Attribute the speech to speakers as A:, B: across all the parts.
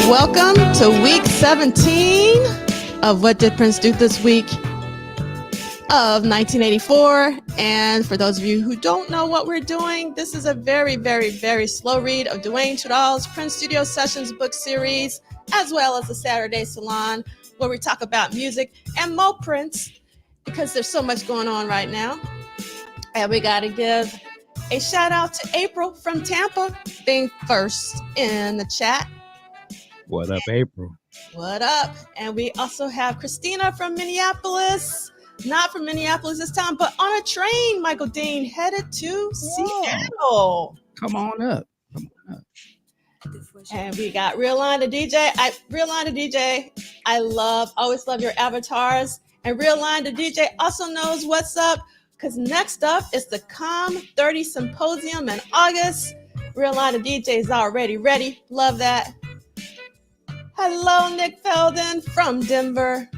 A: Welcome to week 17 of What Did Prince Do This Week of 1984. And for those of you who don't know what we're doing, this is a very, very, very slow read of Duane Tudahl's Prince Studio Sessions book series, as well as the Saturday Salon, where we talk about music and more Prince, because there's so much going on right now. And we got to give a shout out to April from Tampa being first in the chat.
B: What up, April?
A: What up? And we also have Christina from Minneapolis. Not from Minneapolis this time, but on a train, Michael Dean, headed to Seattle.
B: Come on up. Come on up.
A: And we got Real Line to DJ. I always love your avatars. And Real Line to DJ also knows what's up, because next up is the Com 30 Symposium in August. Real Line to DJ is already ready. Love that. Hello, Nick Felden from Denver.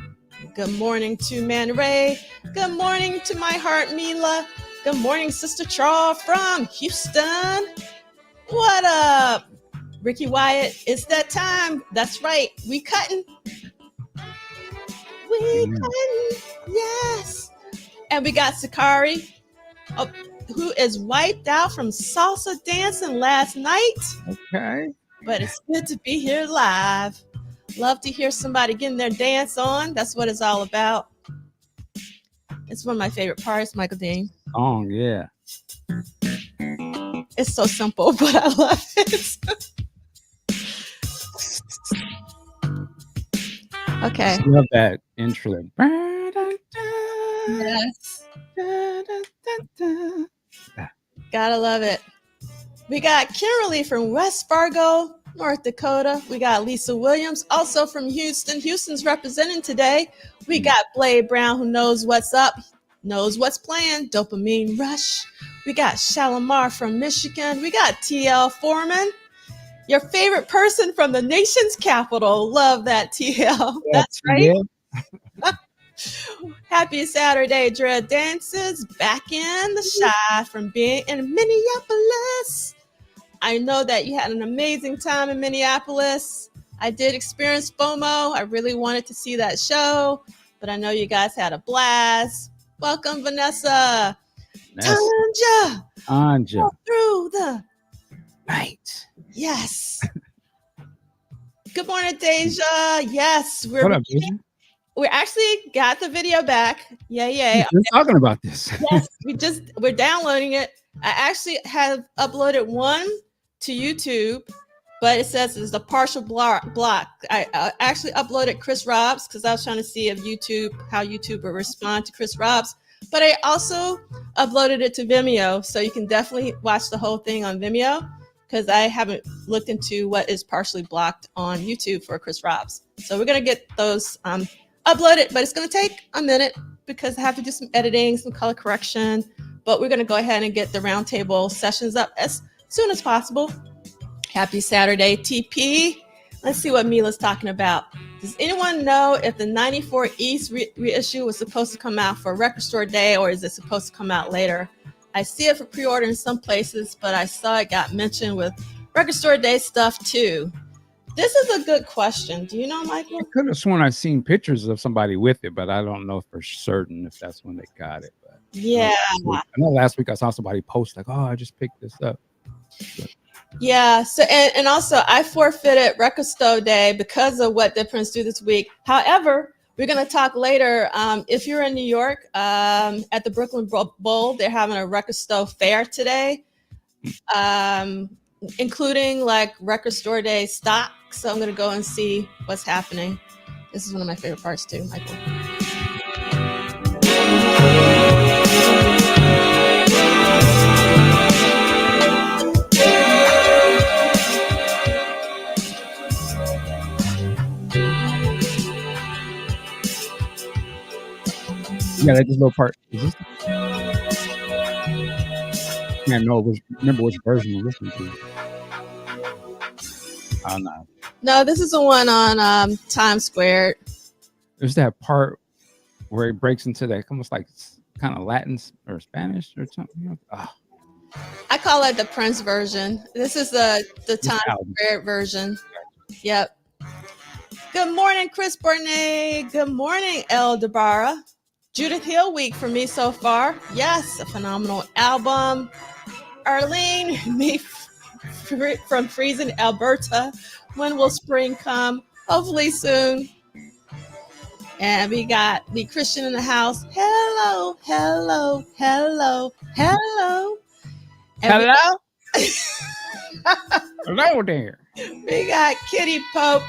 A: Good morning to Man Ray. Good morning to my heart, Mila. Good morning, Sister Traw from Houston. What up? Ricky Wyatt, it's that time. That's right. We cutting. Yes. And we got Sakari, who is wiped out from salsa dancing last night.
B: Okay.
A: But it's good to be here live. Love to hear somebody getting their dance on. That's what it's all about. It's one of my favorite parts, Michael Dean.
B: Oh, yeah.
A: It's so simple, but I love it. Okay.
B: I love that intro.
A: Yes. Gotta love it. We got Kimberly from West Fargo, North Dakota. We got Lisa Williams, also from Houston. Houston's representing today. We got Blade Brown, who knows what's up, knows what's playing. Dopamine Rush. We got Shalimar from Michigan. We got TL Foreman, your favorite person from the nation's capital. Love that, TL. That's right. Yeah. Happy Saturday, Dread Dances. Back in the shy from being in Minneapolis. I know that you had an amazing time in Minneapolis. I did experience FOMO. I really wanted to see that show, but I know you guys had a blast. Welcome, Vanessa.
B: Anja.
A: Through the
B: night.
A: Yes. Good morning, Deja. Yes, we actually got the video back. Yay.
B: We're talking about this.
A: Yes, we're downloading it. I actually have uploaded one to YouTube, but it says it's a partial block. I actually uploaded Chris Robs because I was trying to see how YouTube would respond to Chris Robs. But I also uploaded it to Vimeo, so you can definitely watch the whole thing on Vimeo, because I haven't looked into what is partially blocked on YouTube for Chris Robs. So we're gonna get those uploaded, but it's gonna take a minute because I have to do some editing, some color correction. But we're gonna go ahead and get the roundtable sessions up as soon as possible. Happy Saturday, TP. Let's see what Mila's talking about. Does anyone know if the 94 East reissue was supposed to come out for Record Store Day, or is it supposed to come out later? I see it for pre-order in some places, but I saw it got mentioned with Record Store Day stuff too. This is a good question. Do you know, Michael?
B: I could have sworn I've seen pictures of somebody with it, but I don't know for certain if that's when they got it. But
A: yeah.
B: I know last week I saw somebody post like, "Oh, I just picked this up." But
A: yeah. So and also I forfeited Record Store Day because of What Did Prince Do This Week. However, we're going to talk later. If you're in New York, at the Brooklyn Bowl, they're having a Record Store fair today, including like Record Store Day stock. So I'm going to go and see what's happening. This is one of my favorite parts too, Michael.
B: yeah, that just little part. Is this? I remember which version you're listening to. Oh, no.
A: No, this is the one on Times Square.
B: There's that part where it breaks into that almost like kind of Latin or Spanish or something. Oh.
A: I call it the Prince version. This is the Times Square version. Yep. Good morning, Chris Bernay. Good morning, El Dabara. Judith Hill week for me so far. Yes, a phenomenal album. Arlene, me from freezing Alberta. When will spring come? Hopefully soon. And we got the Christian in the house. Hello, hello, hello, hello. And
B: Hello? Hello there.
A: we got Kitty Pope.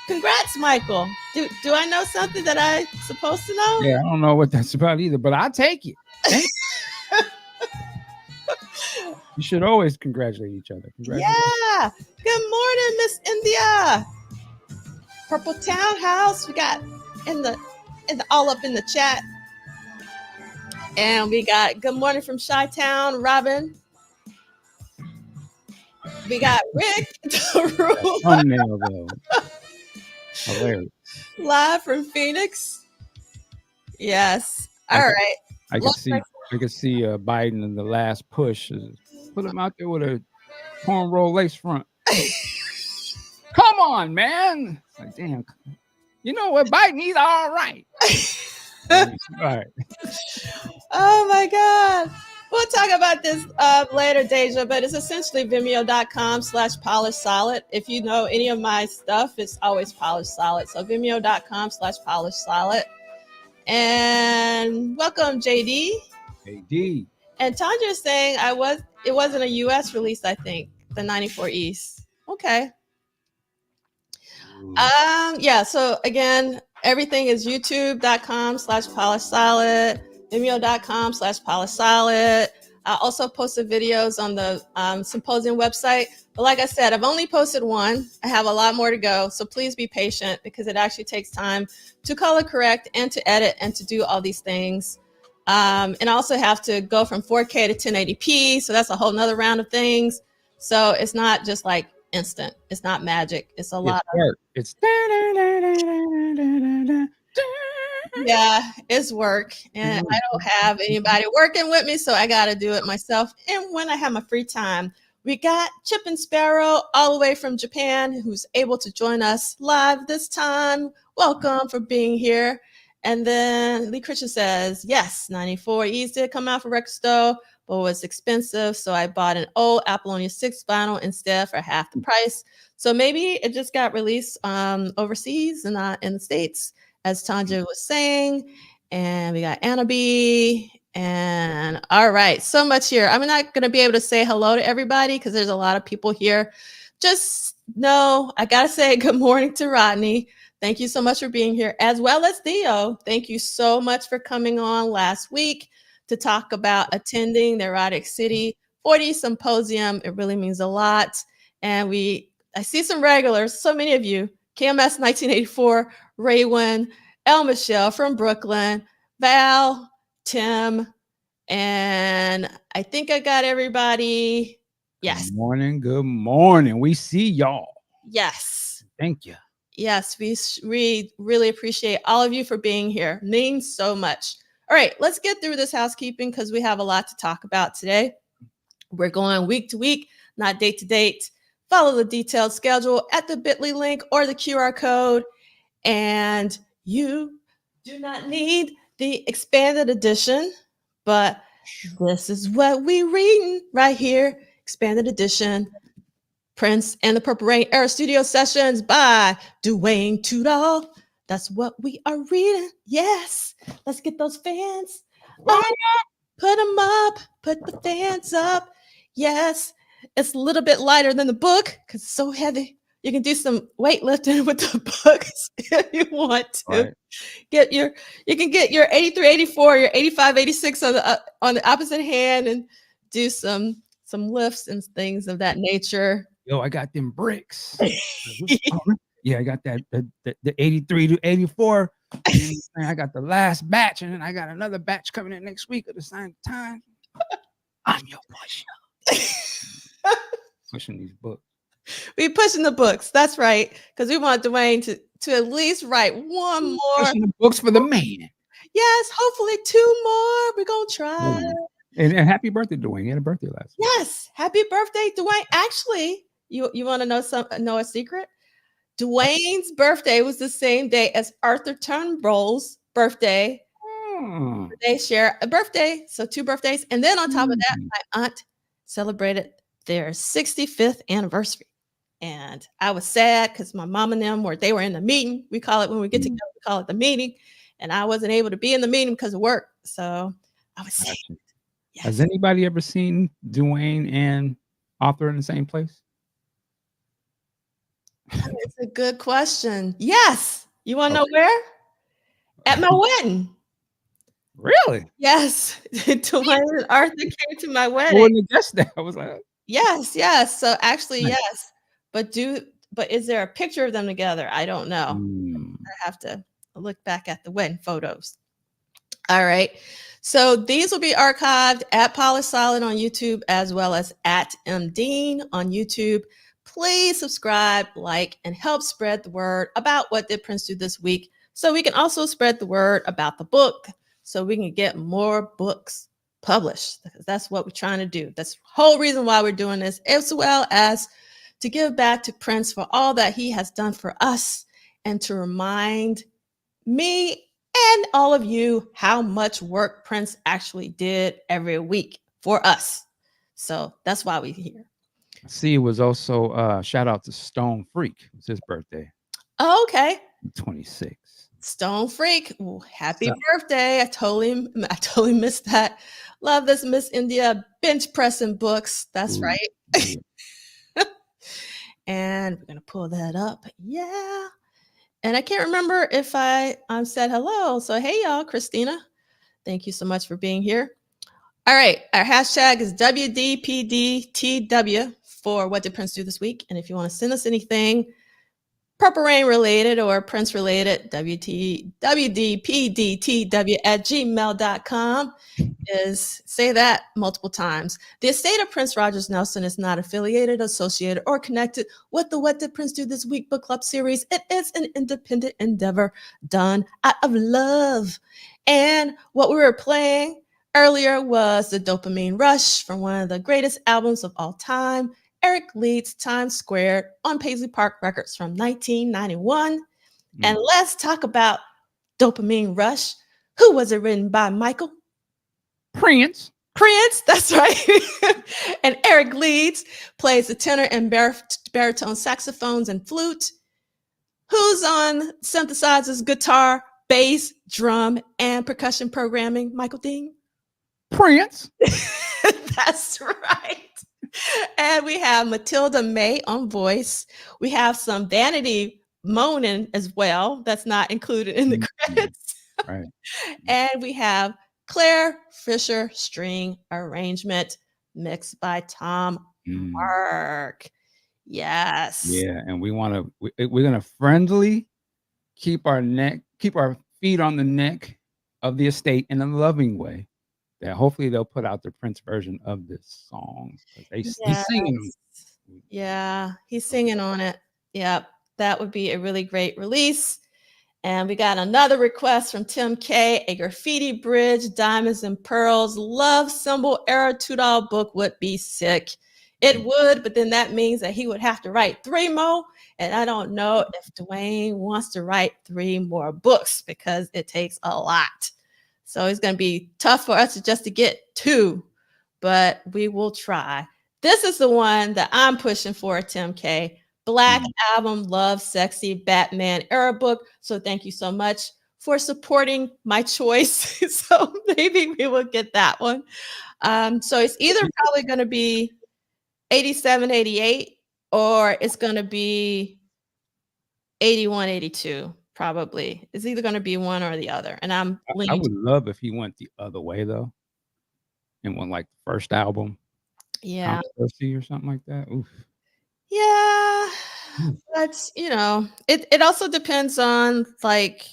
A: Congrats, Michael. Do I know something that I'm supposed to know?
B: Yeah, I don't know what that's about either, but I'll take it. You should always congratulate each other.
A: Yeah. Good morning, Miss India. Purple Townhouse. We got in the all up in the chat. And we got good morning from Chi-Town, Robin. We got Rick
B: Thumbnail though. Hilarious.
A: live from Phoenix. Yes. All right.
B: I can see Biden in the last push. Put him out there with a cornrow lace front. Come on, man. It's like, damn. You know what, Biden, he's all right. All right.
A: Oh my God. We'll talk about this later, Deja, but it's essentially vimeo.com/polished solid. If you know any of my stuff, it's always polished solid. So vimeo.com/polished solid. And welcome, JD.
B: JD.
A: And Tanya is saying it wasn't a US release, I think, the 94 East. Okay. Yeah, so again, everything is youtube.com/polished solid, vimeo.com/polished solid. I also posted videos on the symposium website. But like I said, I've only posted one. I have a lot more to go. So please be patient because it actually takes time to color correct and to edit and to do all these things. And I also have to go from 4K to 1080p. So that's a whole nother round of things. So it's not just like instant. It's not magic. It's a lot of
B: work. It's
A: yeah, it's work. And I don't have anybody working with me, so I got to do it myself. And when I have my free time, we got Chip and Sparrow all the way from Japan, who's able to join us live this time. Welcome for being here. And then Lee Christian says, yes, 94 E's did come out for record store, but it was expensive. So I bought an old Apollonia 6 vinyl instead for half the price. So maybe it just got released overseas and not in the States, as Tanja was saying. And we got Anna B. And all right, so much here. I'm not going to be able to say hello to everybody because there's a lot of people here. Just know I got to say good morning to Rodney. Thank you so much for being here, as well as Theo. Thank you so much for coming on last week to talk about attending the Erotic City 40 Symposium. It really means a lot. And I see some regulars, so many of you. KMS 1984, Raywin, El Michelle from Brooklyn, Val, Tim, and I think I got everybody. Yes.
B: Good morning. We see y'all.
A: Yes.
B: Thank you.
A: Yes, we really appreciate all of you for being here. Means so much. All right, let's get through this housekeeping because we have a lot to talk about today. We're going week to week, not date to date. Follow the detailed schedule at the bit.ly link or the QR code. And you do not need the expanded edition, but this is what we reading right here. Expanded edition. Prince and the Purple Rain Era Studio Sessions by Duane Tudahl. That's what we are reading. Yes. Let's get those fans up. Put them up. Put the fans up. Yes. It's a little bit lighter than the book because it's so heavy. You can do some weightlifting with the books if you want to. Right. You can get your 83, 84, your 85, 86 on the opposite hand and do some lifts and things of that nature.
B: Yo, I got them bricks. Yeah, I got that the 83 to 84. I got the last batch, and then I got another batch coming in next week at the same time. I'm your pusher. Pushing these books.
A: We pushing the books. That's right, because we want Duane to at least write one more.
B: Pushing the books for the man.
A: Yes, hopefully 2 more. We're gonna try.
B: And happy birthday, Duane. He had a birthday last week.
A: Yes, happy birthday, Duane. Actually, you want to know a secret? Duane's birthday was the same day as Arthur Turnbull's birthday.
B: Hmm.
A: They share a birthday, so 2 birthdays. And then on top of that,
B: Mm.
A: my aunt celebrated their 65th anniversary. And I was sad because my mom and them they were in the meeting. We call it when we get
B: Mm.
A: together, we call it the meeting. And I wasn't able to be in the meeting because of work. So I was sad.
B: Gotcha. Has
A: Yes.
B: anybody ever seen Duane and Arthur in the same place?
A: It's a good question. Yes. You want to know
B: Okay.
A: where? At my wedding.
B: Really?
A: Yes. Duane and Arthur came to my
B: I
A: wedding.
B: wouldn't have guessed that. I was like,
A: Yes, yes. So actually,
B: nice.
A: yes. But is there a picture of them together? I don't know.
B: Mm.
A: I have to look back at the wedding photos. All right. So these will be archived at Polished Solid on YouTube as well as at MDean on YouTube. Please subscribe, like, and help spread the word about what did Prince do this week so we can also spread the word about the book so we can get more books published because that's what we're trying to do. That's the whole reason why we're doing this, as well as to give back to Prince for all that he has done for us and to remind me and all of you how much work Prince actually did every week for us. So that's why we're here.
B: See, it was also shout out to Stone Freak. It was his birthday,
A: Oh, okay.
B: 26.
A: Stone Freak. Ooh, happy
B: So-
A: birthday. I totally missed that. Love this Miss India bench pressing books. That's
B: Ooh,
A: right.
B: yeah.
A: And we're gonna pull that up. Yeah. And I can't remember if I said hello. So hey y'all, Christina. Thank you so much for being here. All right, our hashtag is WDPDTW for What Did Prince Do This Week? And if you want to send us anything Purple Rain related or Prince related, WDPDTW at gmail.com is say that multiple times. The estate of Prince Rogers Nelson is not affiliated, associated, or connected with the What Did Prince Do This Week book club series. It is an independent endeavor done out of love. And what we were playing earlier was the Dopamine Rush from one of the greatest albums of all time, Eric Leeds' Times Squared on Paisley Park Records from 1991. And let's talk about Dopamine Rush. Who was it written by, Michael?
B: Prince.
A: Prince, that's right. And Eric Leeds plays the tenor and baritone saxophones and flute. Who's on synthesizers, guitar, bass, drum, and percussion programming, Michael Dean?
B: Prince.
A: That's right. And we have Matilda May on voice. We have some Vanity moaning as well. That's not included in the credits.
B: Right.
A: And we have Claire Fisher string arrangement mixed by Tom Mark. Yes.
B: Yeah, and we're gonna friendly keep our feet on the neck of the estate in a loving way. That hopefully they'll put out the Prince version of this song. He's singing.
A: Yeah, he's singing on it. Yep, that would be a really great release. And we got another request from Tim K. A graffiti bridge, diamonds and pearls, love symbol era Tudahl book would be sick. It would, but then that means that he would have to write 3 more. And I don't know if Duane wants to write 3 more books because it takes a lot. So it's going to be tough for us just to get 2, but we will try. This is the one that I'm pushing for, Tim K. Black Album Love Sexy Batman era book. So thank you so much for supporting my choice. So maybe we will get that one. So it's either probably going to be 87, 88, or it's going to be 81, 82. Probably. It's either going to be one or the other. And I
B: would love if he went the other way though, and went like the first album, Controversy or something like that. Oof.
A: Yeah, but it also depends on like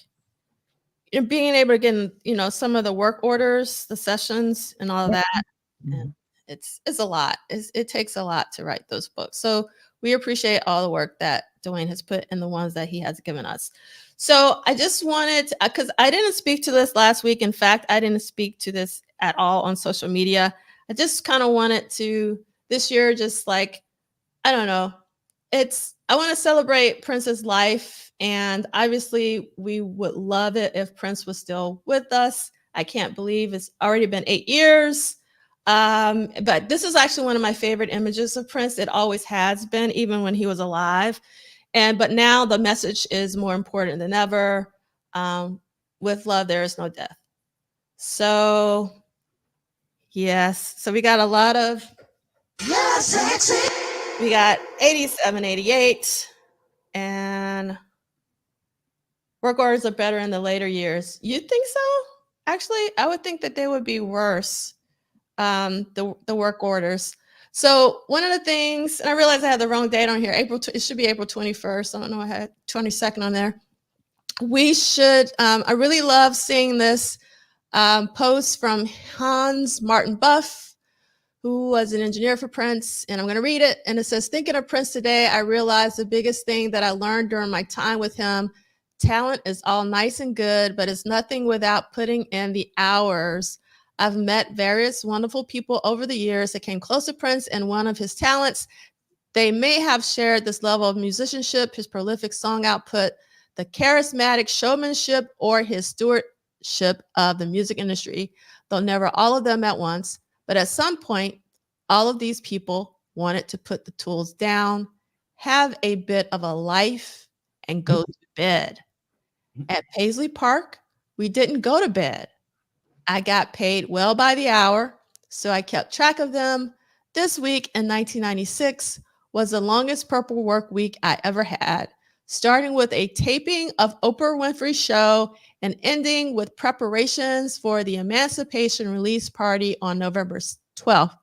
A: being able to get some of the work orders, the sessions, and all of that. And it's a lot. It takes a lot to write those books. So we appreciate all the work that Duane has put in the ones that he has given us. So I just wanted to, because I didn't speak to this last week. In fact, I didn't speak to this at all on social media. I just kind of wanted to this year, just like, I don't know, I want to celebrate Prince's life, and obviously we would love it if Prince was still with us. I can't believe it's already been 8 years. But this is actually one of my favorite images of Prince. It always has been, even when he was alive. But now the message is more important than ever. With love, there is no death. So yes, so we got a lot of, yeah, sexy. We got 87, 88, and work orders are better in the later years. You think so? Actually, I would think that they would be worse, the work orders. So one of the things, and I realized I had the wrong date on here, it should be April 21st. I don't know, I had 22nd on there. We should, I really love seeing this post from Hans Martin Buff, who was an engineer for Prince, and I'm going to read it. And it says, thinking of Prince today, I realized the biggest thing that I learned during my time with him, talent is all nice and good, but it's nothing without putting in the hours. I've met various wonderful people over the years that came close to Prince, and one of his talents, they may have shared this level of musicianship, his prolific song output, the charismatic showmanship, or his stewardship of the music industry, though never all of them at once. But at some point, all of these people wanted to put the tools down, have a bit of a life, and go to bed. At Paisley Park, we didn't go to bed. I got paid well by the hour, so I kept track of them. This week in 1996 was the longest purple work week I ever had, starting with a taping of Oprah Winfrey's show and ending with preparations for the Emancipation Release Party on November 12th.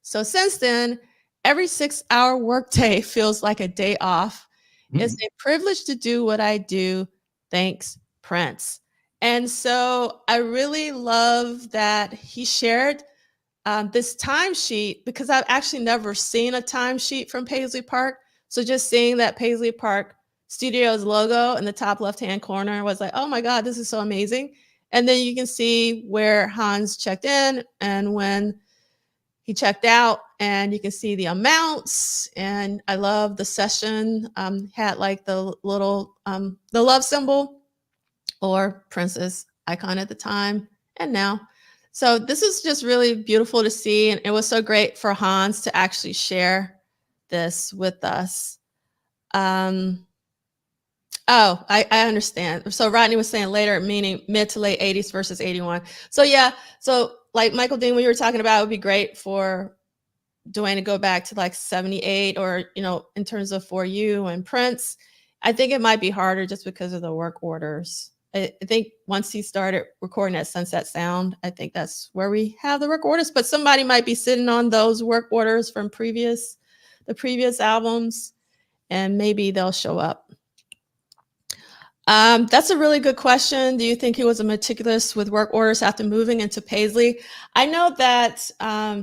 A: So since then, every 6-hour workday feels like a day off. It's a privilege to do what I do. Thanks, Prince. And so I really love that he shared this timesheet, because I've actually never seen a timesheet from Paisley Park. So just seeing that Paisley Park Studios logo in the top left-hand corner was like, oh my God, this is so amazing. And then you can see where Hans checked in and when he checked out, and you can see the amounts. And I love the session had like the little, the love symbol or Prince's icon at the time and now. So this is just really beautiful to see. And it was so great for Hans to actually share this with us. Oh, I understand. So Rodney was saying later, meaning mid to late 80s versus 81. So yeah, so like Michael Dean, when you were talking about, it would be great for Duane to go back to like 78, or, you know, in terms of For You and Prince. I think it might be harder just because of the work orders. I think once he started recording at Sunset Sound, I think that's where we have the work orders, but somebody might be sitting on those work orders from the previous albums, and maybe they'll show up. That's a really good question. Do you think he was a meticulous with work orders after moving into Paisley? I know that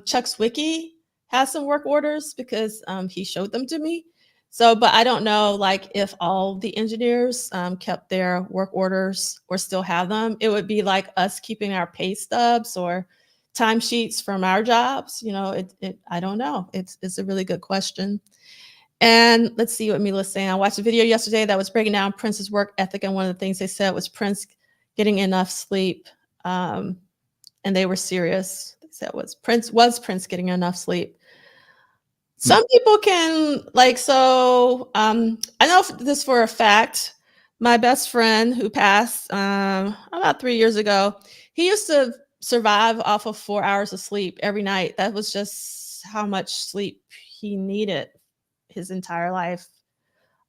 A: Chuck Zwicky has some work orders because he showed them to me. So, but I don't know, like, if all the engineers kept their work orders or still have them. It would be like us keeping our pay stubs or timesheets from our jobs. You know, I don't know. It's a really good question. And let's see what Mila's saying. I watched a video yesterday that was breaking down Prince's work ethic, and one of the things they said was Prince getting enough sleep. And they were serious. They said was Prince getting enough sleep. Some people can, like, so I know this for a fact. My best friend who passed about 3 years ago, he used to survive off of 4 hours of sleep every night. That was just how much sleep he needed his entire life.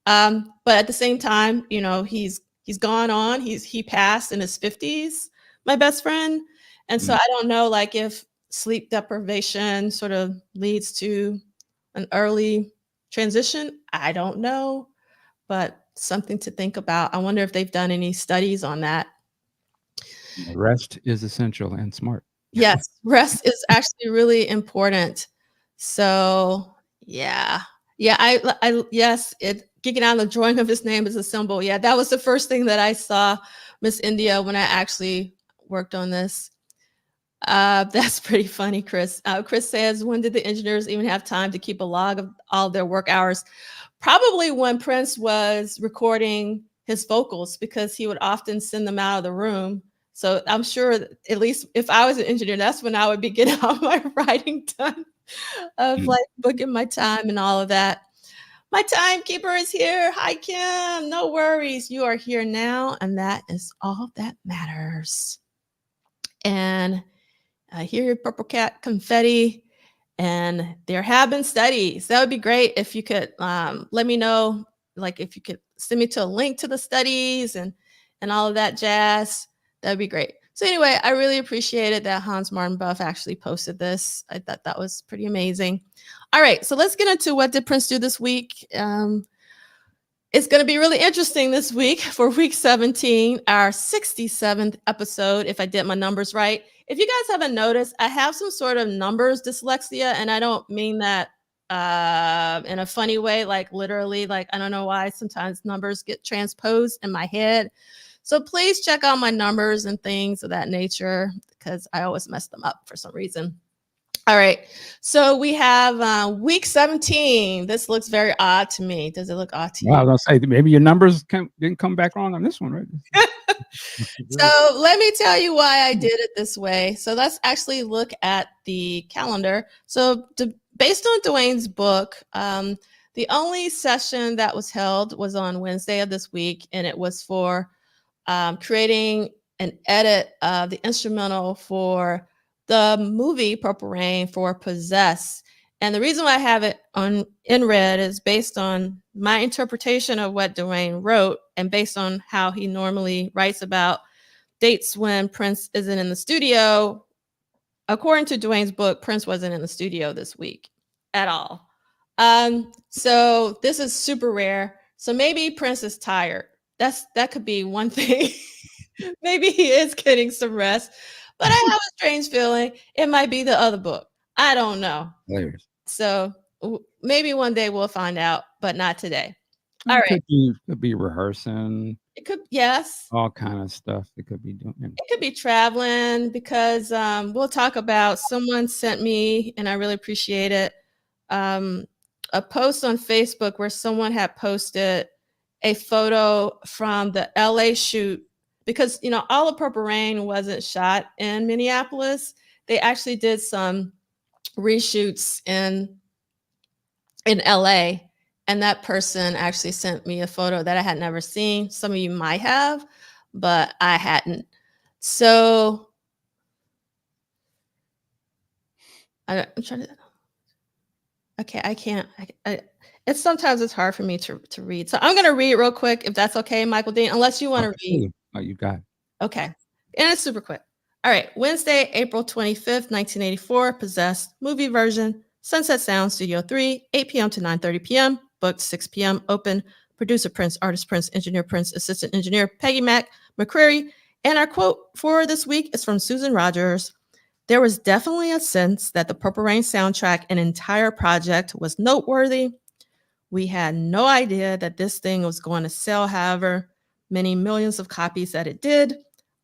A: But at the same time, you know, he's gone on. He passed in his 50s, my best friend. And so I don't know, like, if sleep deprivation sort of leads to an early transition. I don't know, but something to think about. I wonder if they've done any studies on that.
B: Rest is essential and smart.
A: Yes, rest is actually really important. So yeah. Yeah, I yes, geeking out on the drawing of his name is a symbol. Yeah, that was the first thing that I saw, Miss India, when I actually worked on this. That's pretty funny, Chris. Chris says, when did the engineers even have time to keep a log of all their work hours? Probably when Prince was recording his vocals, because he would often send them out of the room. So I'm sure, at least if I was an engineer, that's when I would be getting all my writing done, of like booking my time and all of that. My timekeeper is here. Hi, Kim. No worries. You are here now, and that is all that matters. And I hear purple cat confetti, and there have been studies. That would be great if you could let me know, like if you could send me to a link to the studies and all of that jazz. That would be great. So anyway, I really appreciated that Hans Martin Buff actually posted this. I thought that was pretty amazing. All right, so let's get into what did Prince do this week. It's going to be really interesting this week for week 17, our 67th episode, if I did my numbers right. If you guys haven't noticed, I have some sort of numbers dyslexia, and I don't mean that in a funny way, like literally, like I don't know why sometimes numbers get transposed in my head. So please check out my numbers and things of that nature, because I always mess them up for some reason. All right, so we have week 17. This looks very odd to me. Does it look odd to you?
B: Wow, I was gonna say maybe your numbers didn't come back wrong on this one, right?
A: So let me tell you why I did it this way. So let's actually look at the calendar. So based on Duane's book, the only session that was held was on Wednesday of this week, and it was for creating an edit of the instrumental for the movie Purple Rain for Possess. And the reason why I have it in red is based on my interpretation of what Duane wrote, and based on how he normally writes about dates when Prince isn't in the studio. According to Duane's book, Prince wasn't in the studio this week at all. So this is super rare. So maybe Prince is tired. That could be one thing. Maybe he is getting some rest, but I have a strange feeling it might be the other book. I don't know.
B: Hilarious.
A: So maybe one day we'll find out, but not today. All right.
B: Could be rehearsing.
A: It could, yes.
B: All kind of stuff it could be doing.
A: It could be traveling, because we'll talk about, someone sent me, and I really appreciate it, a post on Facebook where someone had posted a photo from the LA shoot, because all of Purple Rain wasn't shot in Minneapolis. They actually did some reshoots in LA, and that person actually sent me a photo that I had never seen. Some of you might have, but I hadn't. So I'm trying to. Okay, I can't. It's sometimes it's hard for me to read. So I'm going to read real quick, if that's okay, Michael Dean, unless you want to read.
B: Oh, you got it.
A: Okay, and it's super quick. All right, Wednesday, April 25th, 1984, Possessed, movie version, Sunset Sound, Studio 3, 8 p.m. to 9:30 p.m., booked 6 p.m., open, producer Prince, artist Prince, engineer Prince, assistant engineer Peggy McCreary. And our quote for this week is from Susan Rogers. There was definitely a sense that the Purple Rain soundtrack and entire project was noteworthy. We had no idea that this thing was going to sell however many millions of copies that it did,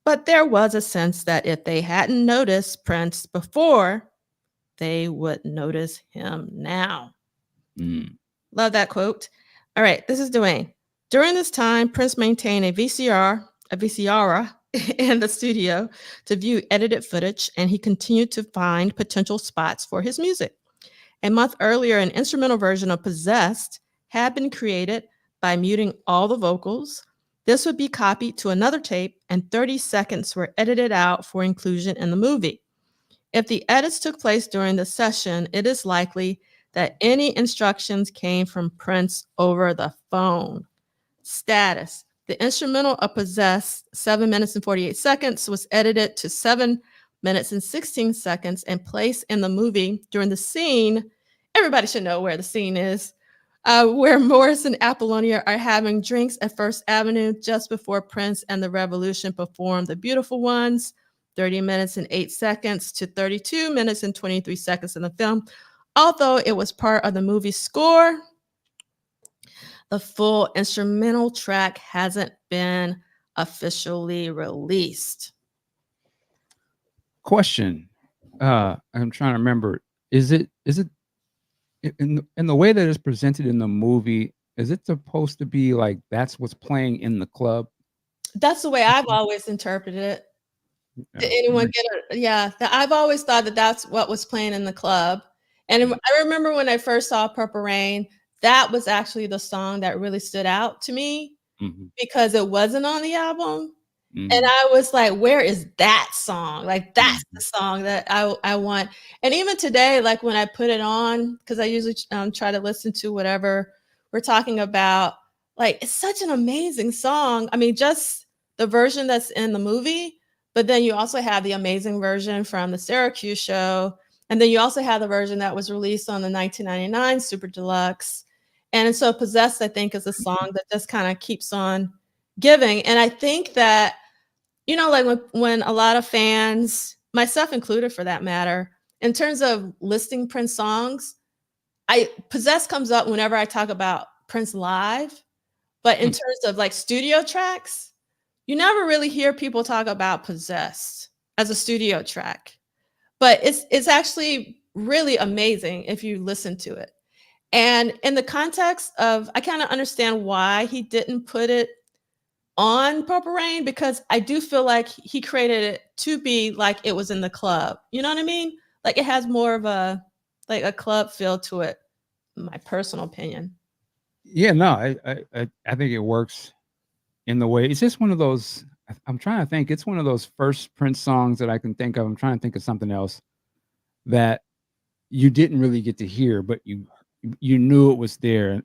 A: but there was a sense that if they hadn't noticed Prince before, they would notice him now. Love that quote. All right, this is Duane. During this time, Prince maintained a VCR in the studio to view edited footage, and he continued to find potential spots for his music. A month earlier, an instrumental version of Possessed had been created by muting all the vocals. This would be copied to another tape, and 30 seconds were edited out for inclusion in the movie. If the edits took place during the session, it is likely that any instructions came from Prince over the phone. Status. The instrumental of Possessed, 7 minutes and 48 seconds, was edited to 7 minutes and 16 seconds and placed in the movie during the scene. Everybody should know where the scene is, where Morris and Apollonia are having drinks at First Avenue just before Prince and the Revolution perform The Beautiful Ones, 30 minutes and 8 seconds to 32 minutes and 23 seconds in the film. Although it was part of the movie score, the full instrumental track hasn't been officially released.
B: Question. I'm trying to remember. Is it in the way that it's presented in the movie? Is it supposed to be like that's what's playing in the club?
A: That's the way I've always interpreted it. Did
B: Yeah.
A: anyone get it? Yeah, I've always thought that that's what was playing in the club. And I remember when I first saw Purple Rain, that was actually the song that really stood out to me
B: Mm-hmm.
A: because it wasn't on the album. And
B: Mm-hmm.
A: I was like, where is that song? Like, that's
B: Mm-hmm.
A: the song that I want. And even today, like when I put it on, because I usually try to listen to whatever we're talking about, like, it's such an amazing song. I mean, just the version that's in the movie, but then you also have the amazing version from the Syracuse show. And then you also have the version that was released on the 1999 Super Deluxe. And so Possessed, I think, is a song that just kind of keeps on giving. And I think that like when a lot of fans, myself included for that matter, in terms of listing Prince songs, I Possessed comes up whenever I talk about Prince live. But in terms of like studio tracks, you never really hear people talk about Possessed as a studio track. But it's actually really amazing if you listen to it. And in the context of, I kind of understand why he didn't put it on Purple Rain because I do feel like he created it to be like it was in the club. You know what I mean? Like it has more of a club feel to it, my personal opinion.
B: Yeah, no, I think it works in the way it's just one of those. I'm trying to think. It's one of those first Prince songs that I can think of. I'm trying to think of something else that you didn't really get to hear, but you knew it was there. And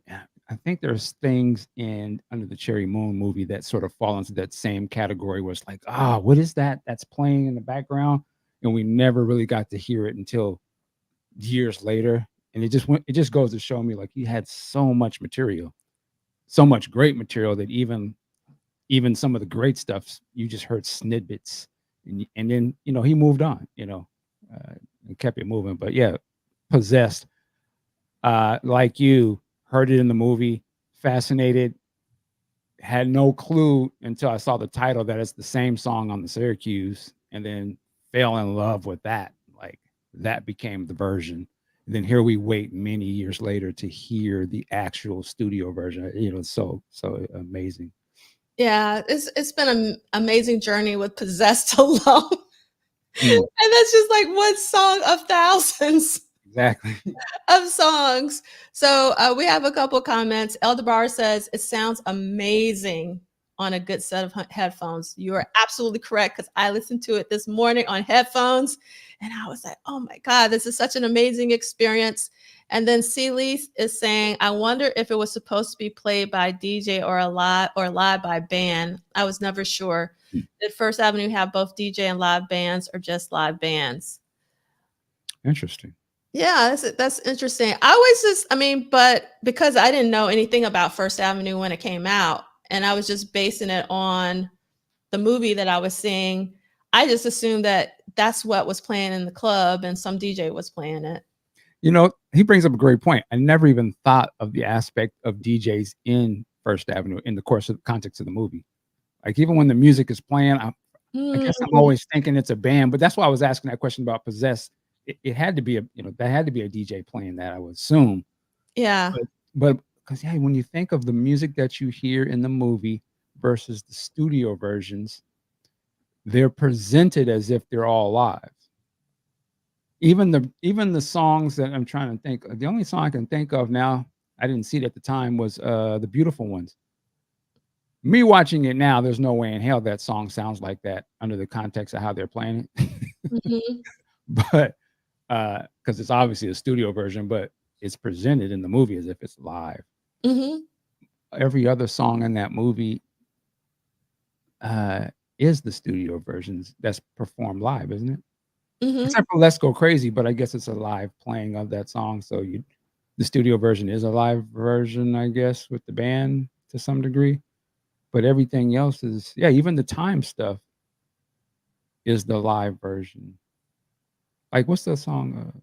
B: I think there's things in Under the Cherry Moon movie that sort of fall into that same category where it's like, what is that that's playing in the background? And we never really got to hear it until years later. And it just goes to show me like he had so much material, so much great material that even some of the great stuff you just heard snippets and then he moved on, and kept it moving. But yeah, Possessed, like you heard it in the movie, fascinated, had no clue until I saw the title that it's the same song on the Syracuse, and then fell in love with that. Like that became the version. And then here we wait many years later to hear the actual studio version. So amazing.
A: Yeah, it's been an amazing journey with Possessed alone.
B: Mm,
A: And that's just like one song of thousands
B: exactly.
A: of songs. So we have a couple comments. Eldebar says it sounds amazing on a good set of headphones. You are absolutely correct because I listened to it this morning on headphones, and I was like, "Oh my god, this is such an amazing experience." And then Celie is saying, "I wonder if it was supposed to be played by DJ or live by band. I was never sure. Did First Avenue have both DJ and live bands, or just live bands?"
B: Interesting.
A: Yeah, that's interesting. I mean, but because I didn't know anything about First Avenue when it came out, and I was just basing it on the movie that I was seeing, I just assumed that that's what was playing in the club and some DJ was playing it.
B: He brings up a great point. I never even thought of the aspect of DJs in First Avenue in the course of the context of the movie. Like even when the music is playing, I guess I'm
A: Mhm.
B: always thinking it's a band, but that's why I was asking that question about Possessed. It had to be that had to be a DJ playing that, I would assume.
A: Yeah.
B: But because yeah, when you think of the music that you hear in the movie versus the studio versions, they're presented as if they're all live. Even the songs that I'm trying to think, the only song I can think of now, I didn't see it at the time, was The Beautiful Ones. Me watching it now, there's no way in hell that song sounds like that under the context of how they're playing it.
A: Mhm.
B: But because it's obviously a studio version, but it's presented in the movie as if it's live.
A: Mhm.
B: Every other song in that movie uh, is the studio versions that's performed live, isn't it?
A: Mhm.
B: Except for Let's Go Crazy, but I guess it's a live playing of that song. So the studio version is a live version, I guess, with the band to some degree. But everything else is, yeah, even the time stuff is the live version. Like, what's the song?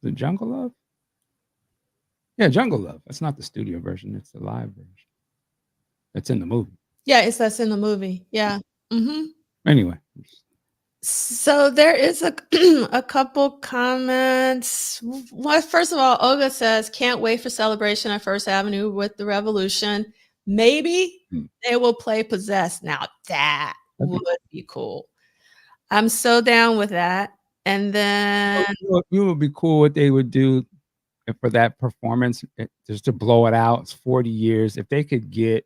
B: The Jungle Love? Yeah, Jungle Love. That's not the studio version. It's the live version. That's in the movie.
A: Yeah, that's in the movie. Yeah. Mhm.
B: Anyway,
A: So there is a a couple comments. Well, first of all, Olga says, "Can't wait for celebration at First Avenue with the Revolution. Maybe
B: Hmm.
A: they will play Possessed." Now that
B: That'd be
A: would be cool. I'm so down with that. And then
B: You would be cool what they would do for that performance, just to blow it out. It's 40 years. If they could get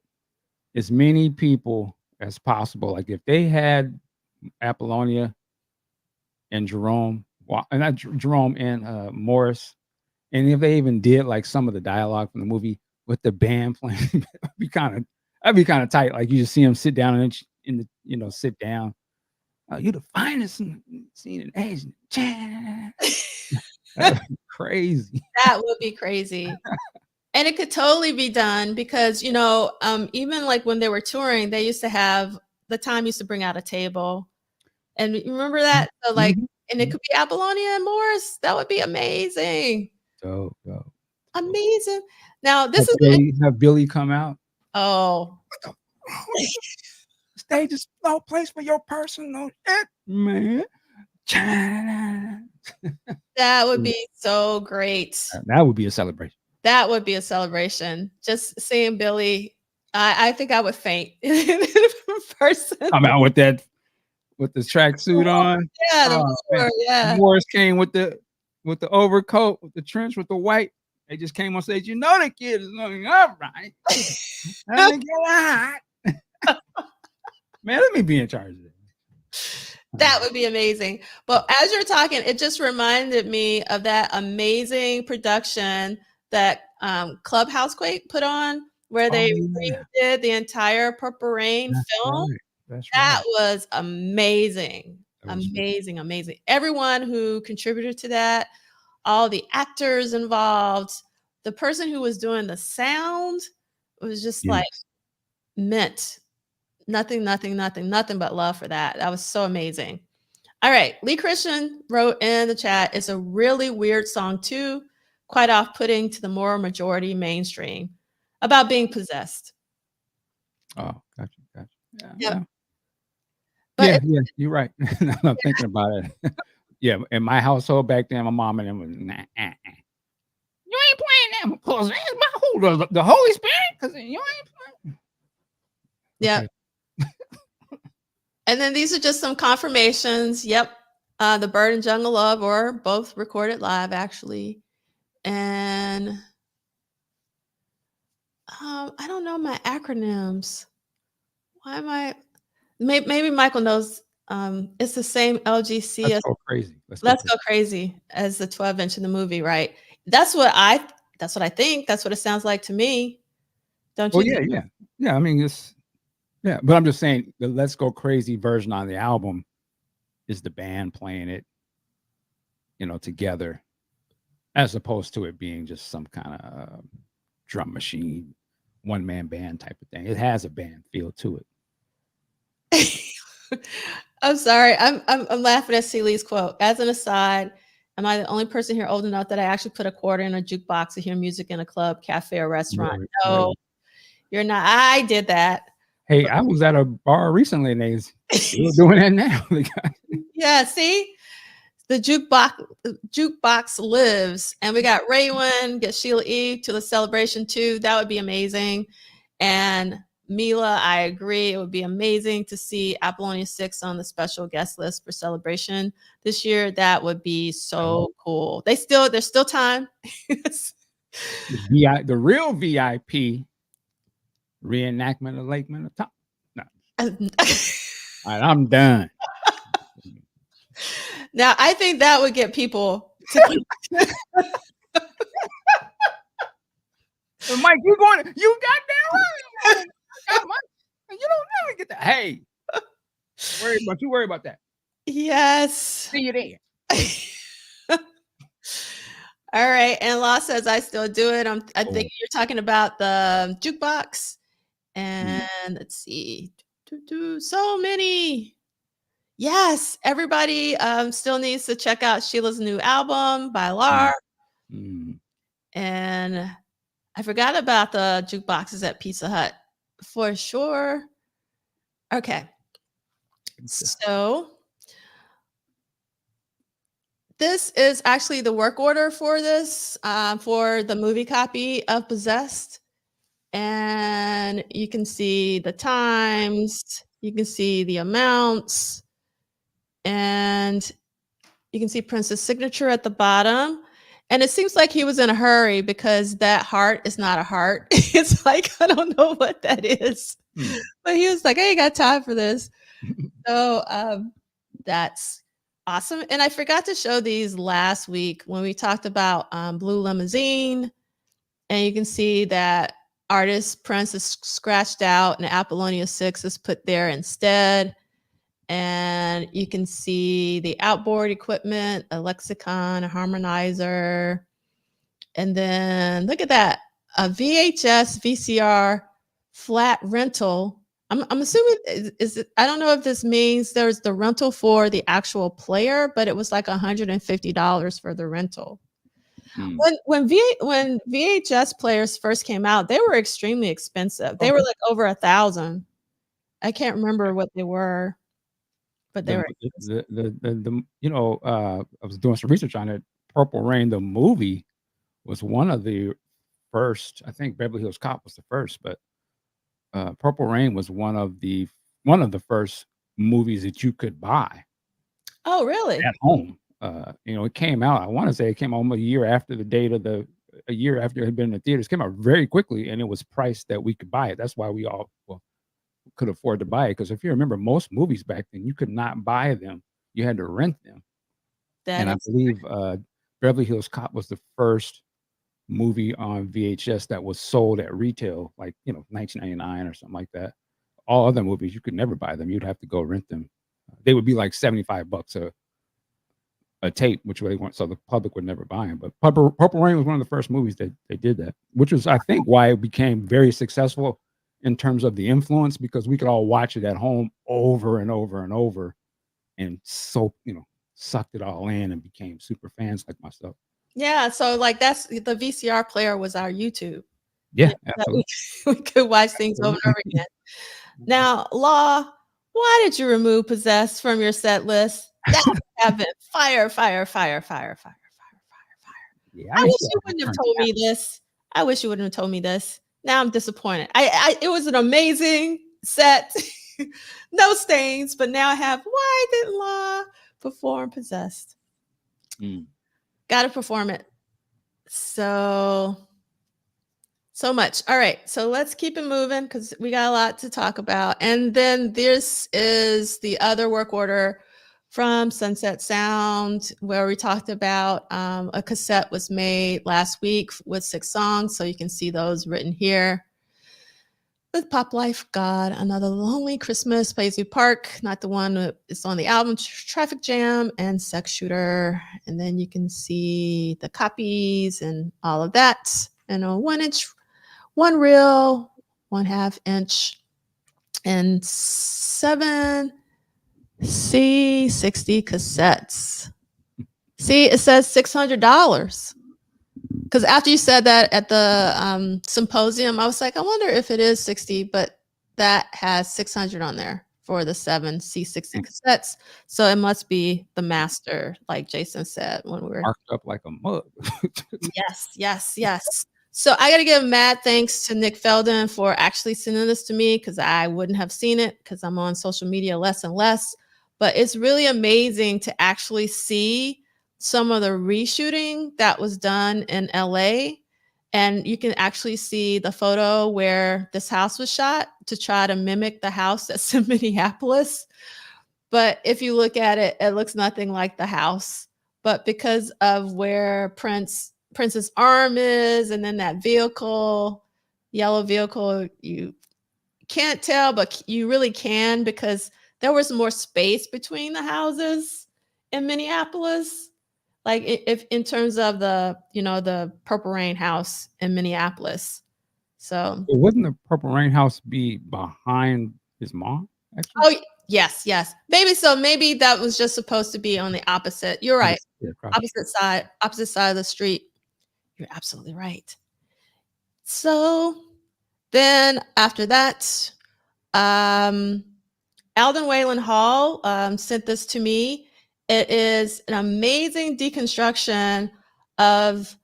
B: as many people as possible, like if they had Apollonia and Jerome, and not Jerome and Morris, and if they even did like some of the dialogue from the movie with the band playing, that'd be kind of tight. Like you just see them sit down and in the sit down. You're the finest seen in Asian. That would be crazy.
A: that would be crazy. And it could totally be done because, even like when they were touring, they used to have the time used to bring out a table. And you remember that? So like,
B: Mhm.
A: and it could be Apollonia and Morris. That would be amazing.
B: Dope.
A: Amazing. Now this
B: Have
A: is
B: Billy come out.
A: oh
B: Stage is no place for your personal shit, man.
A: that would be so great.
B: That would be a celebration.
A: That would be a celebration. Just seeing Billy, I think I would faint in person.
B: Come out with the tracksuit on.
A: Yeah, the
B: Oh, man.
A: more, yeah.
B: Morris came with the overcoat, with the trench, with the white. They just came on stage. You know the kid is looking all right. Let me get hot. Man, let me be in charge of this.
A: That would be amazing. But as you're talking, it just reminded me of that amazing production that Clubhouse Quake put on, where they redid the entire Purple Rain film.
B: Right. That's
A: That
B: right.
A: was amazing.
B: That was
A: Amazing. Everyone who contributed to that, all the actors involved, the person who was doing the sound was just like meant nothing but love for that. That was so amazing. All right. Lee Christian wrote in the chat, "It's a really weird song too, quite off-putting to the moral majority mainstream about being possessed."
B: Oh, gotcha.
A: Yep.
B: Yeah.
A: But
B: Yeah, you're right. I'm thinking about it. Yeah, in my household back then, my mom and them was nah. You ain't playing that because it's my the Holy Spirit. Because you ain't playing.
A: yeah.
B: Okay.
A: And then these are just some confirmations. Yep. The Bird and Jungle Love were both recorded live, actually. And I don't know my acronyms. Why am I? Maybe Michael knows. It's the same LGC
B: Let's
A: as
B: go crazy.
A: Let's Go Crazy as the 12-inch in the movie, right? That's what I think. That's what it sounds like to me. Don't
B: Well,
A: you?
B: yeah. I mean, but I'm just saying the Let's Go Crazy version on the album is the band playing it, together, as opposed to it being just some kind of drum machine, one-man band type of thing. It has a band feel to it.
A: I'm sorry. I'm laughing at Celi's quote. As an aside, am I the only person here old enough that I actually put a quarter in a jukebox to hear music in a club, cafe, or restaurant? No, you're not. I did that.
B: Hey, I was at a bar recently and they were doing that now.
A: Yeah, see? The jukebox lives, and we got Raywin, get Sheila E to the celebration too. That would be amazing. And Mila, I agree. It would be amazing to see Apollonia 6 on the special guest list for celebration this year. That would be so cool. There's still time.
B: The real VIP reenactment of Lake Minnetonka. No. All right, I'm done.
A: Now, I think that would get people to
B: Mike, you got that right. You don't never get that. Hey, worry about that.
A: Yes.
B: See you there.
A: All right. And Law says, "I still do it." I think you're talking about the jukebox. And let's see. So many. Yes. Everybody still needs to check out Sheila's new album by Lar. And I forgot about the jukeboxes at Pizza Hut for sure. Okay. So This is actually the work order for this, for the movie copy of Possessed. And you can see the times, you can see the amounts, and you can see Prince's signature at the bottom. And it seems like he was in a hurry because that heart is not a heart. It's like, I don't know what that is. But he was like, I ain't got time for this. So that's awesome. And I forgot to show these last week when we talked about Blue Limousine. And you can see that artist Prince is scratched out and Apollonia 6 is put there instead. And you can see the outboard equipment, a lexicon, a harmonizer. And then look at that, a VHS, VCR flat rental. I'm assuming is it, I don't know if this means there's the rental for the actual player, but it was like $150 for the rental. When VHS players first came out, they were extremely expensive. They were like over $1,000. I can't remember what they were, but they were expensive.
B: I was doing some research on it. Purple Rain, the movie, was one of the first. I think Beverly Hills Cop was the first, but Purple Rain was one of the first movies that you could buy.
A: Oh, really?
B: At home. It came out. I want to say it came out a year after the date of a year after it had been in the theaters. It came out very quickly, and it was priced that we could buy it. That's why we all could afford to buy it. Because if you remember, most movies back then you could not buy them; you had to rent them. And I believe Beverly Hills Cop was the first movie on VHS that was sold at retail, like $19.99 or something like that. All other movies you could never buy them; you'd have to go rent them. They would be like $75 a tape, which they weren't, so the public would never buy them. But Purple Rain was one of the first movies that they did that, which was, I think, why it became very successful in terms of the influence, because we could all watch it at home over and over and over, and so sucked it all in and became super fans like myself.
A: Yeah, so like that's the VCR player was our YouTube.
B: Yeah,
A: we could watch things over and over again. Now, Law, why did you remove Possessed from your set list? That would have been fire.
B: Yeah,
A: I wish you wouldn't have told me this. I wish you wouldn't have told me this. Now I'm disappointed. It was an amazing set. No stains, but now I have, why didn't Law perform Possessed? Gotta perform it. So much. All right, so let's keep it moving because we got a lot to talk about. And then this is the other work order from Sunset Sound, where we talked about a cassette was made last week with 6 songs. So you can see those written here. With Pop Life, God, Another Lonely Christmas, Paisley Park, not the one that is on the album, Traffic Jam, and Sex Shooter. And then you can see the copies and all of that. And a 1-inch, 1 reel, 1/2 inch, and 7 C60 cassettes. See, it says $600. Because after you said that at the symposium, I was like, I wonder if it is 60, but that has 600 on there for the 7 C60 cassettes. So it must be the master, like Jason said when we were
B: marked up like a mug.
A: Yes. So I got to give mad thanks to Nick Felden for actually sending this to me, because I wouldn't have seen it because I'm on social media less and less. But it's really amazing to actually see some of the reshooting that was done in LA. And you can actually see the photo where this house was shot to try to mimic the house that's in Minneapolis. But if you look at it, it looks nothing like the house. But because of where Prince's arm is, and then that vehicle, yellow vehicle, you can't tell, but you really can, because there was more space between the houses in Minneapolis. Like if in terms of the Purple Rain house in Minneapolis. So
B: wouldn't the Purple Rain house be behind his mom, actually?
A: Oh, yes. Maybe so. Maybe that was just supposed to be on the opposite. You're right. Opposite side of the street. You're absolutely right. So then after that, Alden Wayland Hall sent this to me, It is an amazing deconstruction of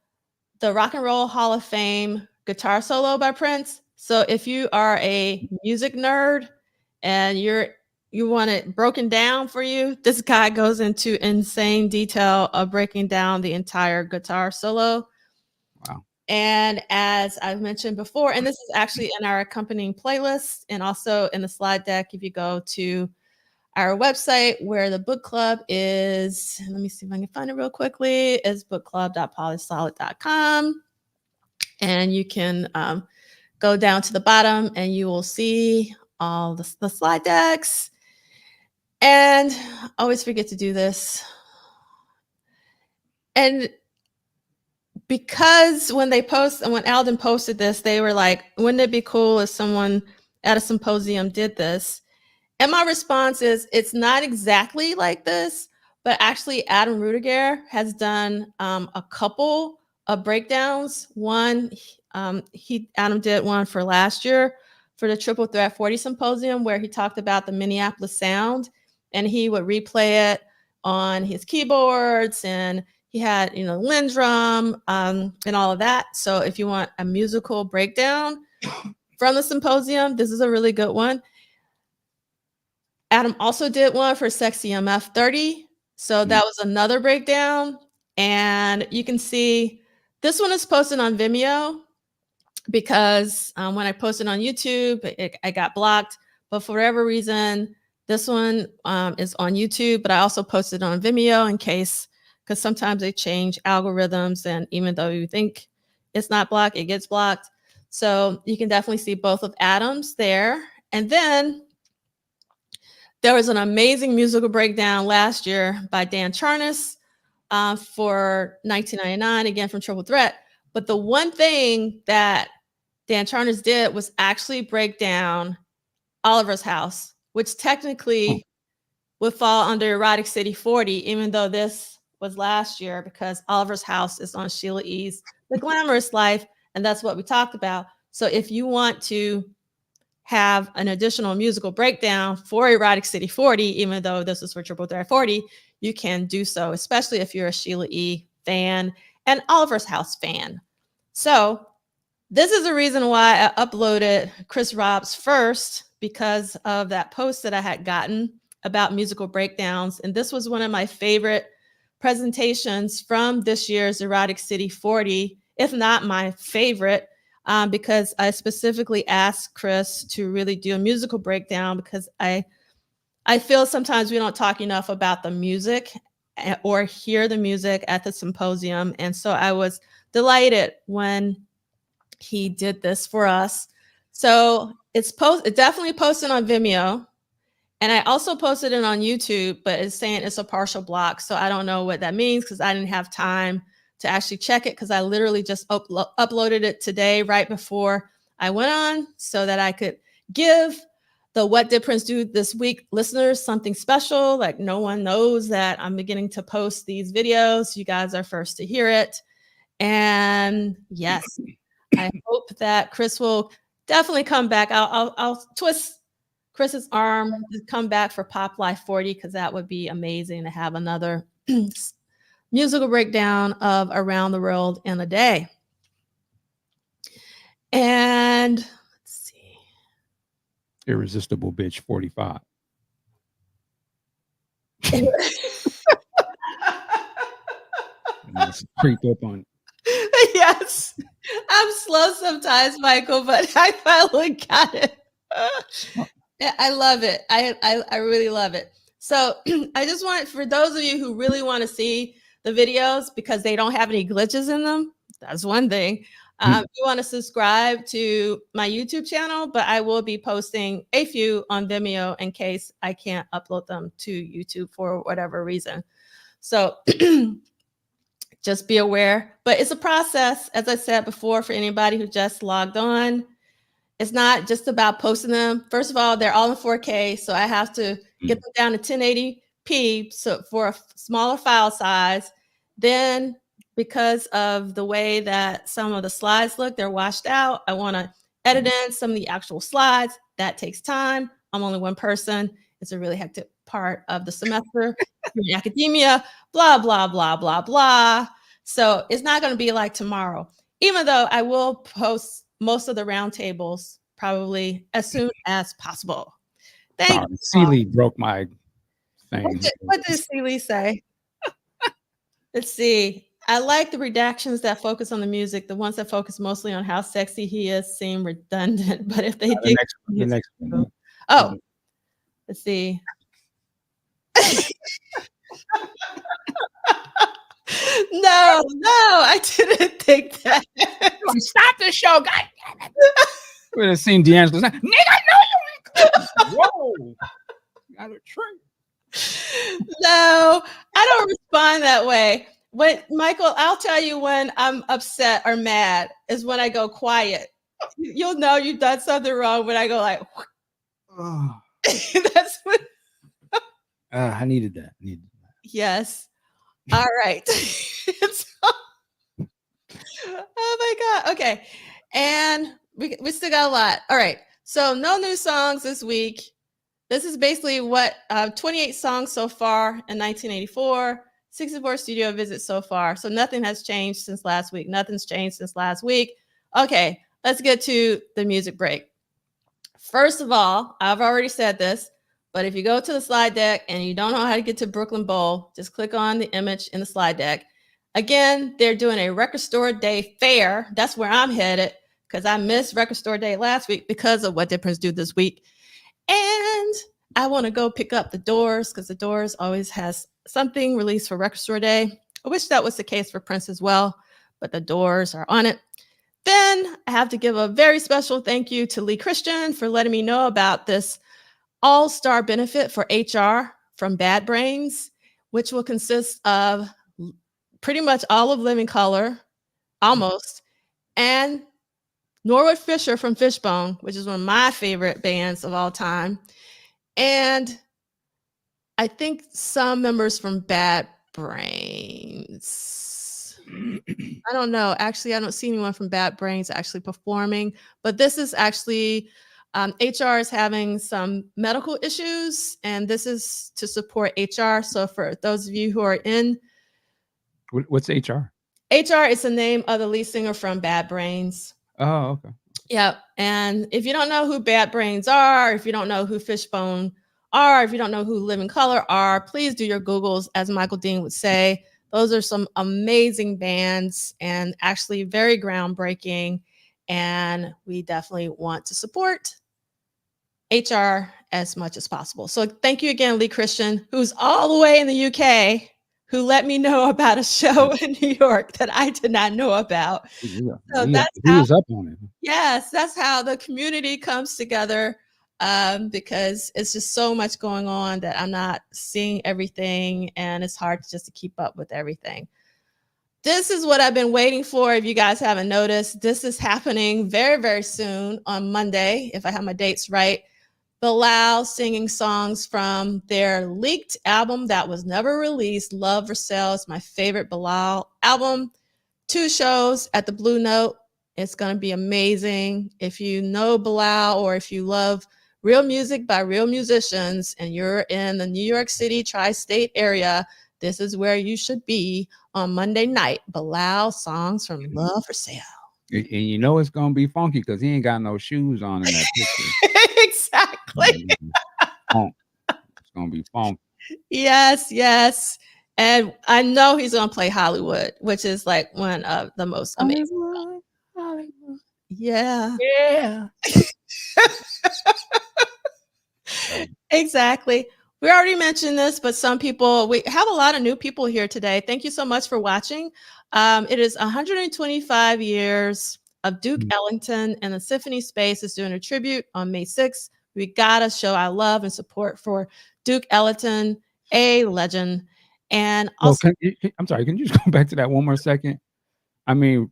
A: the Rock and Roll Hall of Fame guitar solo by Prince. So if you are a music nerd and you want it broken down for you, this guy goes into insane detail of breaking down the entire guitar solo.
B: Wow.
A: And as I've mentioned before, and this is actually in our accompanying playlist and also in the slide deck, if you go to our website where the book club is, let me see if I can find it real quickly, is bookclub.polysolid.com. And you can go down to the bottom and you will see all the slide decks. And I always forget to do this. And because when Alden posted this, they were like, wouldn't it be cool if someone at a symposium did this? And my response is, it's not exactly like this, but actually Adam Rudiger has done a couple of breakdowns. One, Adam did one for last year for the Triple Threat 40 Symposium, where he talked about the Minneapolis sound, and he would replay it on his keyboards, and he had, Lindrum and all of that. So if you want a musical breakdown from the symposium, this is a really good one. Adam also did one for Sexy MF 30. So that was another breakdown. And you can see this one is posted on Vimeo because when I posted on YouTube, I got blocked. But for whatever reason, this one is on YouTube, but I also posted on Vimeo in case, because sometimes they change algorithms. And even though you think it's not blocked, it gets blocked. So you can definitely see both of Adam's there. And then there was an amazing musical breakdown last year by Dan Charnas for 1999, again from Triple Threat. But the one thing that Dan Charnas did was actually break down Oliver's House, which technically would fall under Erotic City 40, even though this was last year, because Oliver's House is on Sheila E.'s The Glamorous Life, and that's what we talked about. So if you want to have an additional musical breakdown for Erotic City 40, even though this is for Triple Threat 40, you can do so, especially if you're a Sheila E. fan and Oliver's House fan. So this is the reason why I uploaded Chris Rob's first, because of that post that I had gotten about musical breakdowns. And this was one of my favorite presentations from this year's Erotic City 40, if not my favorite, because I specifically asked Chris to really do a musical breakdown, because I feel sometimes we don't talk enough about the music or hear the music at the symposium. And so I was delighted when he did this for us. So it's definitely posted on Vimeo. And I also posted it on YouTube, but it's saying it's a partial block. So I don't know what that means, because I didn't have time to actually check it, because I literally just uploaded it today right before I went on, so that I could give the What Did Prince Do This Week listeners something special. Like, no one knows that I'm beginning to post these videos. You guys are first to hear it. And yes, I hope that Chris will definitely come back. I'll twist Chris's arm to come back for Pop Life 40, because that would be amazing to have another musical breakdown of Around the World in a Day. And let's see.
B: Irresistible Bitch 45. Creep up on.
A: Yes, I'm slow sometimes, Michael, but I finally got it. I love it. I really love it. So I just want, for those of you who really want to see the videos because they don't have any glitches in them, that's one thing. You want to subscribe to my YouTube channel, but I will be posting a few on Vimeo in case I can't upload them to YouTube for whatever reason. So just be aware. But it's a process, as I said before, for anybody who just logged on. It's not just about posting them. First of all, they're all in 4K, so I have to get them down to 1080p, so for a smaller file size. Then, because of the way that some of the slides look, they're washed out. I want to edit in some of the actual slides. That takes time. I'm only one person. It's a really hectic part of the semester. You're in academia, blah, blah, blah, blah, blah. So it's not going to be like tomorrow, even though I will post most of the roundtables probably as soon as possible. Thank you.
B: Seeley broke my thing.
A: What did Seeley say? Let's see. I like the redactions that focus on the music. The ones that focus mostly on how sexy he is seem redundant. But if they
B: the next one.
A: Oh, let's see. No, I didn't think that.
B: Stop the show, God damn it. We'd have seen D'Angelo. Nigga, no, you ain't. Whoa. Got a trick.
A: No, I don't respond that way. Michael, I'll tell you when I'm upset or mad is when I go quiet. You'll know you've done something wrong when I go like,
B: oh.
A: That's what.
B: I needed that.
A: Yes. All right. Oh my God. Okay. And we still got a lot. All right. So no new songs this week. This is basically what 28 songs so far in 1984, 64 studio visits so far. So nothing has changed since last week. Nothing's changed since last week. Okay, let's get to the music break. First of all, I've already said this, but if you go to the slide deck and you don't know how to get to Brooklyn Bowl, just click on the image in the slide deck. Again, they're doing a Record Store Day fair. That's where I'm headed because I missed Record Store Day last week because of what did Prince do this week. And I want to go pick up The Doors because The Doors always has something released for Record Store Day. I wish that was the case for Prince as well, but The Doors are on it. Then I have to give a very special thank you to Lee Christian for letting me know about this all-star benefit for HR from Bad Brains, which will consist of pretty much all of Living Color, almost, and Norwood Fisher from Fishbone, which is one of my favorite bands of all time. And I think some members from Bad Brains. I don't know. Actually, I don't see anyone from Bad Brains actually performing. But this is actually, HR is having some medical issues, and this is to support HR. So for those of you who are in.
B: What's HR?
A: HR is the name of the lead singer from Bad Brains.
B: Oh, okay.
A: Yeah. And if you don't know who Bad Brains are, if you don't know who Fishbone are, if you don't know who Living Color are, please do your Googles, as Michael Dean would say. Those are some amazing bands and actually very groundbreaking. And we definitely want to support HR as much as possible. So thank you again, Lee Christian, who's all the way in the UK, who let me know about a show in New York that I did not know about.
B: Yeah.
A: So
B: he
A: that's
B: was up on it.
A: Yes, that's how the community comes together, because it's just so much going on that I'm not seeing everything, and it's hard just to keep up with everything. This is what I've been waiting for. If you guys haven't noticed, this is happening very, very soon on Monday, if I have my dates right. Bilal singing songs from their leaked album that was never released, Love for Sale. Is my favorite Bilal album. 2 shows at the Blue Note. It's going to be amazing. If you know Bilal or if you love real music by real musicians and you're in the New York City tri-state area, this is where you should be on Monday night. Bilal songs from Love for Sale.
B: And you know it's going to be funky because he ain't got no shoes on in that picture.
A: Exactly.
B: It's going to be funky.
A: Yes. And I know he's going to play Hollywood, which is like one of the most amazing.
B: Hollywood.
A: Yeah.
B: Yeah.
A: Exactly. We already mentioned this, but we have a lot of new people here today. Thank you so much for watching. It is 125 years of Duke Ellington, and the Symphony Space is doing a tribute on May 6th. We got to show our love and support for Duke Ellington, a legend. And also,
B: I'm sorry, can you just go back to that one more second? I mean,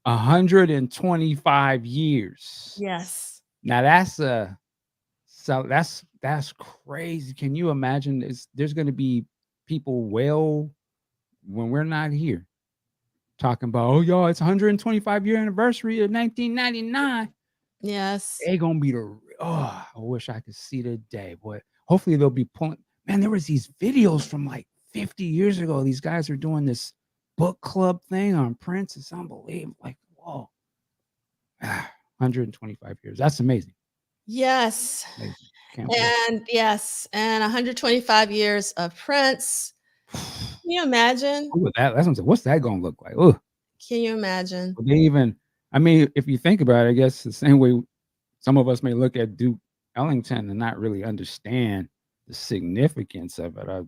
B: 125 years.
A: Yes.
B: Now that's crazy. Can you imagine? There's going to be people when we're not here talking about, oh, y'all, it's 125 year anniversary of 1999.
A: Yes.
B: They're going to be I wish I could see the day, boy. Hopefully they'll be man, there was these videos from like 50 years ago. These guys are doing this book club thing on Prince. It's unbelievable. Like, whoa. 125 years. That's amazing.
A: Yes.
B: Amazing. Can't believe it.
A: And yes, and 125 years of Prince. Can you imagine?
B: What's that gonna look like? Oh,
A: Can you imagine?
B: they even, I mean, if you think about it, I guess the same way some of us may look at Duke Ellington and not really understand the significance of it. I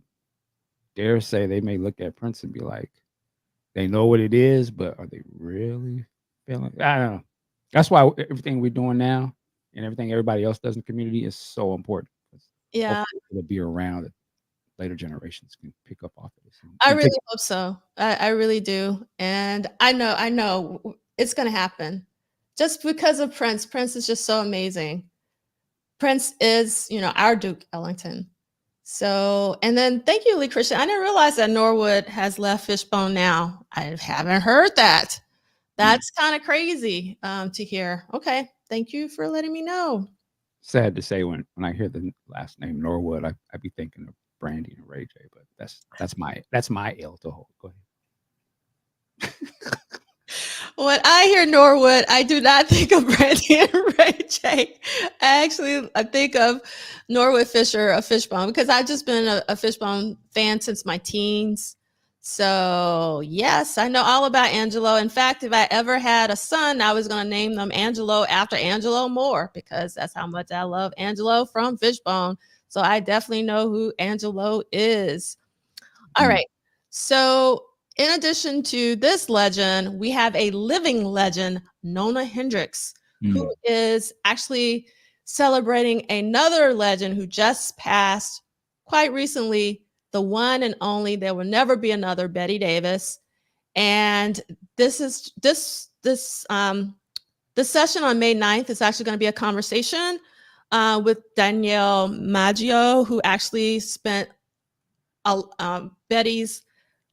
B: dare say they may look at Prince and be like, they know what it is, but are they really feeling? I don't know. That's why everything we're doing now and everything everybody else does in the community is so important.
A: Yeah,
B: It'll be around that later generations can pick up off of this.
A: I really hope so. I really do. And I know it's going to happen just because of Prince. Prince is just so amazing. Prince is, our Duke Ellington. So, and then thank you, Lee Christian. I didn't realize that Norwood has left Fishbone now. I haven't heard that. That's kind of crazy to hear. Okay. Thank you for letting me know.
B: Sad to say when I hear the last name Norwood, I'd be thinking of Brandy and Ray J, but that's my ill to hold. Go ahead.
A: When I hear Norwood, I do not think of Brandy and Ray J. I think of Norwood Fisher of Fishbone because I've just been a Fishbone fan since my teens. So yes, I know all about Angelo. In fact, if I ever had a son, I was going to name them Angelo after Angelo Moore because that's how much I love Angelo from Fishbone. So I definitely know who Angelo is. All right. So in addition to this legend, we have a living legend, Nona Hendrix, who is actually celebrating another legend who just passed quite recently, the one and only, there will never be another, Betty Davis. And this session on May 9th is actually going to be a conversation with Danielle Maggio, who actually spent Betty's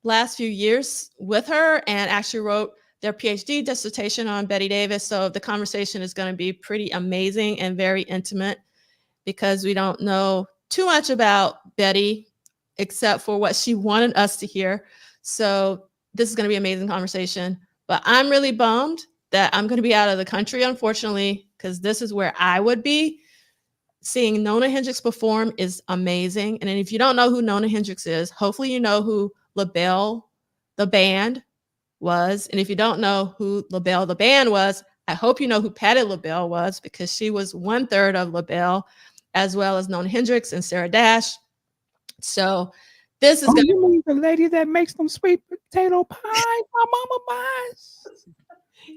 A: last few years with her and actually wrote their PhD dissertation on Betty Davis. So the conversation is going to be pretty amazing and very intimate because we don't know too much about Betty except for what she wanted us to hear. So this is going to be an amazing conversation. But I'm really bummed that I'm going to be out of the country, unfortunately, because this is where I would be. Seeing Nona Hendrix perform is amazing. And if you don't know who Nona Hendrix is, hopefully you know who LaBelle, the band, was. And if you don't know who LaBelle, the band, was, I hope you know who Patti LaBelle was because she was 1/3 of LaBelle, as well as Nona Hendrix and Sarah Dash. So this is going
B: to be the lady that makes them sweet potato pie my mama buys.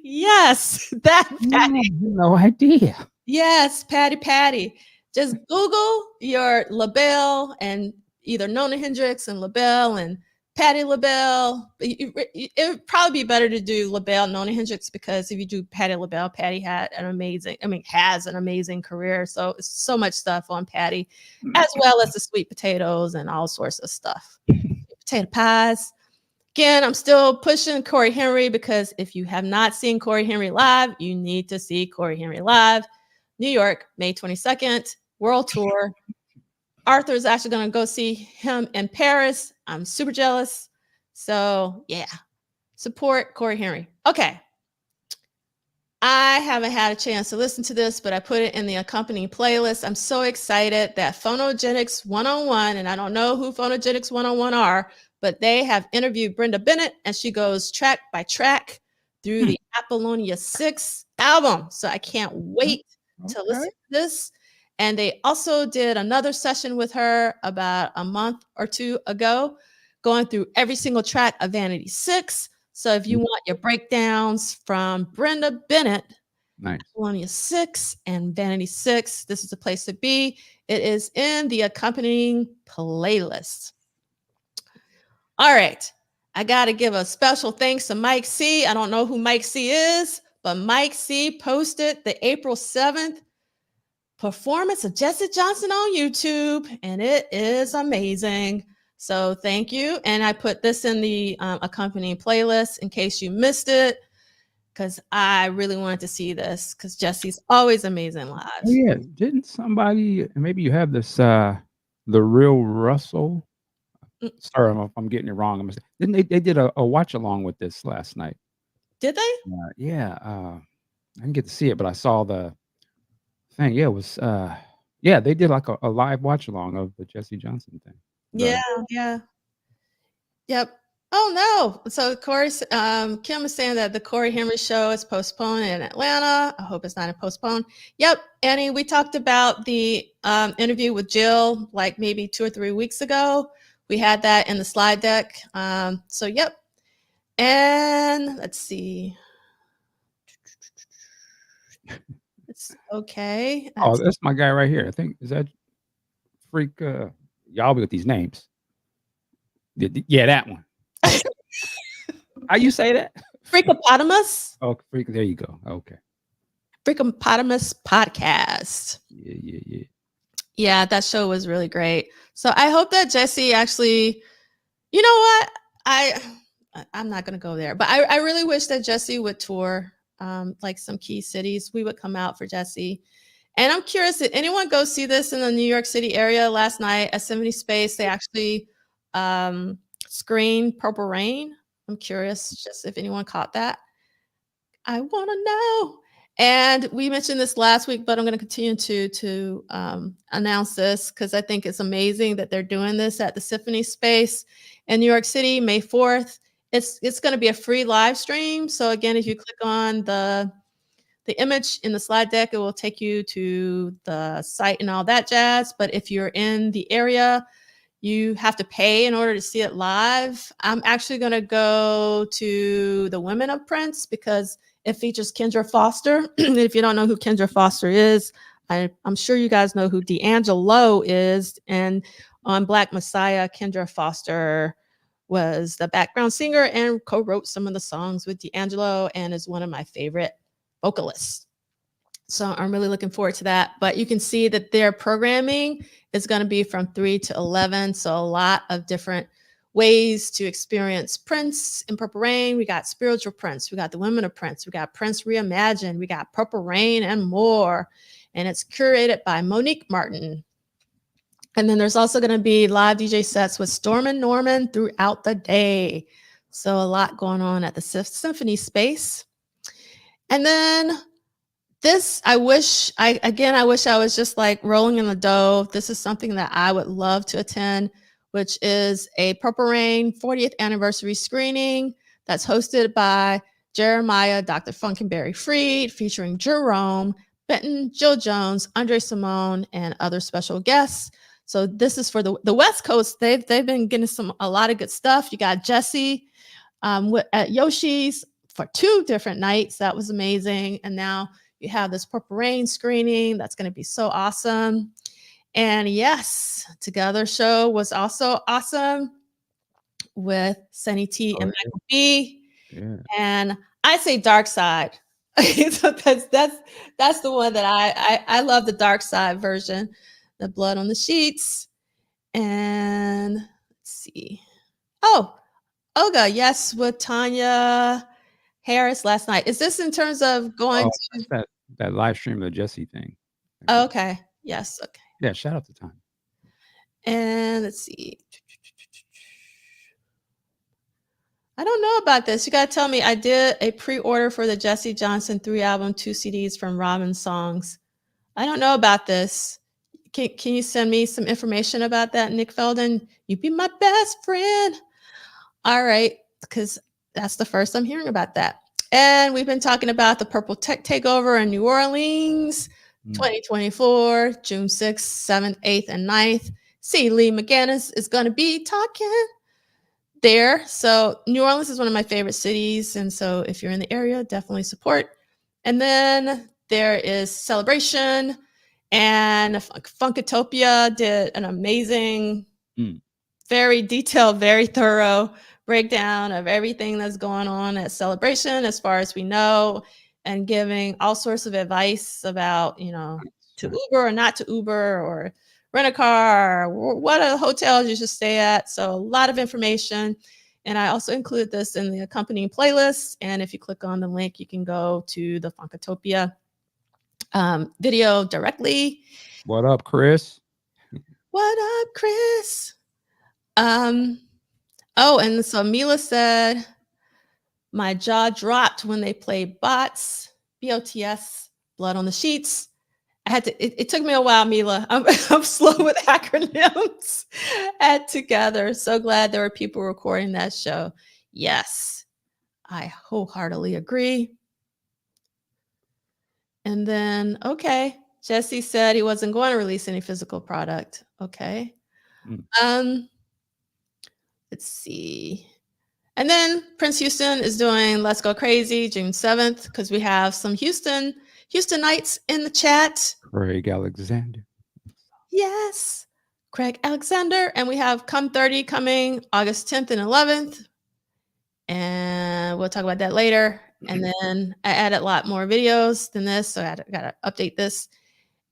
A: Yes, that Patti.
B: No idea.
A: Yes, Patti. Just Google your LaBelle and either Nona Hendrix and LaBelle and Patti LaBelle. It would probably be better to do LaBelle, Nona Hendrix, because if you do Patti LaBelle, Patti has an amazing career. So so much stuff on Patti, as well as the sweet potatoes and all sorts of stuff. Potato pies. Again, I'm still pushing Corey Henry because if you have not seen Corey Henry live, you need to see Corey Henry live. New York, May 22nd, world tour. Arthur is actually going to go see him in Paris. I'm super jealous. So yeah, support Corey Henry. Okay. I haven't had a chance to listen to this, but I put it in the accompanying playlist. I'm so excited that Phonogenics 101, and I don't know who Phonogenics 101 are, but they have interviewed Brenda Bennett, and she goes track by track through the Apollonia 6 album. So I can't wait to listen to this. And they also did another session with her about a month or two ago, going through every single track of Vanity 6. So if you want your breakdowns from Brenda Bennett, Apollonia 6 and Vanity 6, this is the place to be. It is in the accompanying playlist. All right. I got to give a special thanks to Mike C. I don't know who Mike C is, but Mike C posted the April 7th performance of Jesse Johnson on YouTube, and it is amazing. So thank you. And I put this in the accompanying playlist in case you missed it, because I really wanted to see this because Jesse's always amazing live.
B: Oh, yeah. Didn't somebody, maybe you have this The Real Russell.
A: Mm.
B: Sorry if I'm getting it wrong. Didn't they did a watch along with this last night?
A: Did they?
B: Yeah. I didn't get to see it, but I saw the thing. Yeah, it was. Yeah, they did like a live watch along of the Jesse Johnson thing.
A: Yeah, yeah. Yep. Oh no. So Kim is saying that the Corey Henry show is postponed in Atlanta. I hope it's not postponed. Yep. Annie, we talked about the interview with Jill like maybe 2 or 3 weeks ago. We had that in the slide deck. So yep. And let's see. It's okay.
B: Oh, that's my guy right here. I think is that freak. Y'all be with these names. Yeah, that one. How you say that?
A: Freakopotamus.
B: Oh, freak. There you go. Okay.
A: Freakopotamus podcast.
B: Yeah.
A: Yeah, that show was really great. So I hope that Jesse actually, you know what? I'm not gonna go there, but I really wish that Jesse would tour like some key cities. We would come out for Jesse. And I'm curious, did anyone go see this in the New York City area last night at 70 Space? They actually screened Purple Rain. I'm curious just if anyone caught that. I want to know. And we mentioned this last week, but I'm going to continue to announce this because I think it's amazing that they're doing this at the Symphony Space in New York City, May 4th. It's going to be a free live stream. So again, if you click on the image in the slide deck, it will take you to the site and all that jazz. But if you're in the area, you have to pay in order to see it live. I'm actually going to go to the Women of Prince because it features Kendra Foster. If you don't know who Kendra Foster is, I'm sure you guys know who D'Angelo is. And on Black Messiah, Kendra Foster was the background singer and co-wrote some of the songs with D'Angelo and is one of my favorite vocalists. So I'm really looking forward to that. But you can see that their programming is going to be from 3 to 11. So a lot of different ways to experience Prince in Purple Rain. We got Spiritual Prince. We got the Women of Prince. We got Prince Reimagined. We got Purple Rain and more. And it's curated by Monique Martin. And then there's also going to be live DJ sets with Storm and Norman throughout the day. So a lot going on at the Symphony Space. And then this, I wish I was just like rolling in the dough. This is something that I would love to attend, which is a Purple Rain 40th anniversary screening that's hosted by Jeremiah, Dr. Funkenberry Freed, featuring Jerome, Benton, Jill Jones, Andre Simone, and other special guests. So this is for the West Coast. They've been getting a lot of good stuff. You got Jesse at Yoshi's for 2 different nights. That was amazing. And now you have this Purple Rain screening. That's going to be so awesome. And yes, Together show was also awesome with Sunny T and Michael B. Yeah. And I say Dark Side. So that's the one that I love, the Dark Side version, the Blood on the Sheets. And let's see. Oh, Olga, yes, with Tanya Harris last night. Is this in terms of going to
B: that live stream of the Jesse thing?
A: Oh, okay. Yes. Okay.
B: Yeah. Shout out to Tanya.
A: And let's see. I don't know about this. You got to tell me. I did a pre-order for the Jesse Johnson 3 album, 2 CDs from Robin Songs. I don't know about this. Can you send me some information about that, Nick Felden? You be my best friend. All right, because that's the first I'm hearing about that. And we've been talking about the Purple Tech Takeover in New Orleans, 2024, June 6th, 7th, 8th, and 9th. See, Lee McGinnis is going to be talking there. So New Orleans is one of my favorite cities. And so if you're in the area, definitely support. And then there is Celebration, and Funkatopia did an amazing, very detailed, very thorough breakdown of everything that's going on at Celebration as far as we know, and giving all sorts of advice about, to Uber or not to Uber, or rent a car, or what are the hotels you should stay at. So a lot of information. And I also include this in the accompanying playlist. And if you click on the link, you can go to the Funkatopia video directly.
B: What up, Chris?
A: What up, Chris? Oh, and so Mila said, my jaw dropped when they played BOTS, Blood on the Sheets. I had to, it took me a while, Mila. I'm slow with acronyms. Add together. So glad there were people recording that show. Yes, I wholeheartedly agree. And then, okay, Jesse said he wasn't going to release any physical product. Okay. Let's see. And then Prince Houston is doing Let's Go Crazy June 7th because we have some Houstonites in the chat.
B: Craig Alexander.
A: Yes, Craig Alexander. And we have Come 30 coming August 10th and 11th. And we'll talk about that later. And then I added a lot more videos than this, so I got to update this.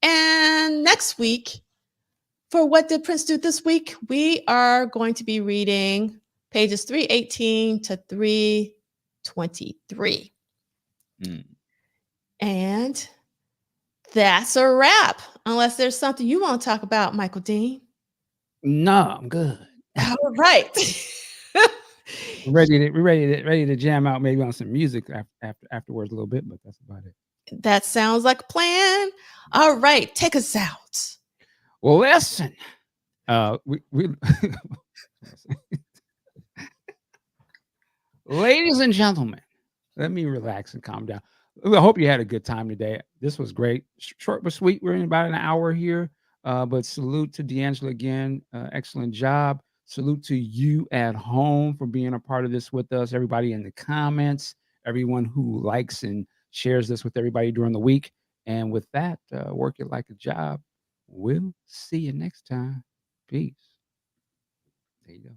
A: And next week, for What Did Prince Do This Week, we are going to be reading pages 318 to 323. And that's a wrap, unless there's something you want to talk about, Michael Dean.
B: No, I'm good.
A: All right.
B: We're ready to jam out maybe on some music afterwards a little bit, but that's about it.
A: That sounds like a plan. All right, take us out.
B: Well, listen. Ladies and gentlemen, let me relax and calm down. I hope you had a good time today. This was great. Short but sweet. We're in about an hour here. But salute to D'Angelo again. Excellent job. Salute to you at home for being a part of this with us. Everybody in the comments, everyone who likes and shares this with everybody during the week. And with that, work it like a job. We'll see you next time. Peace. There you go.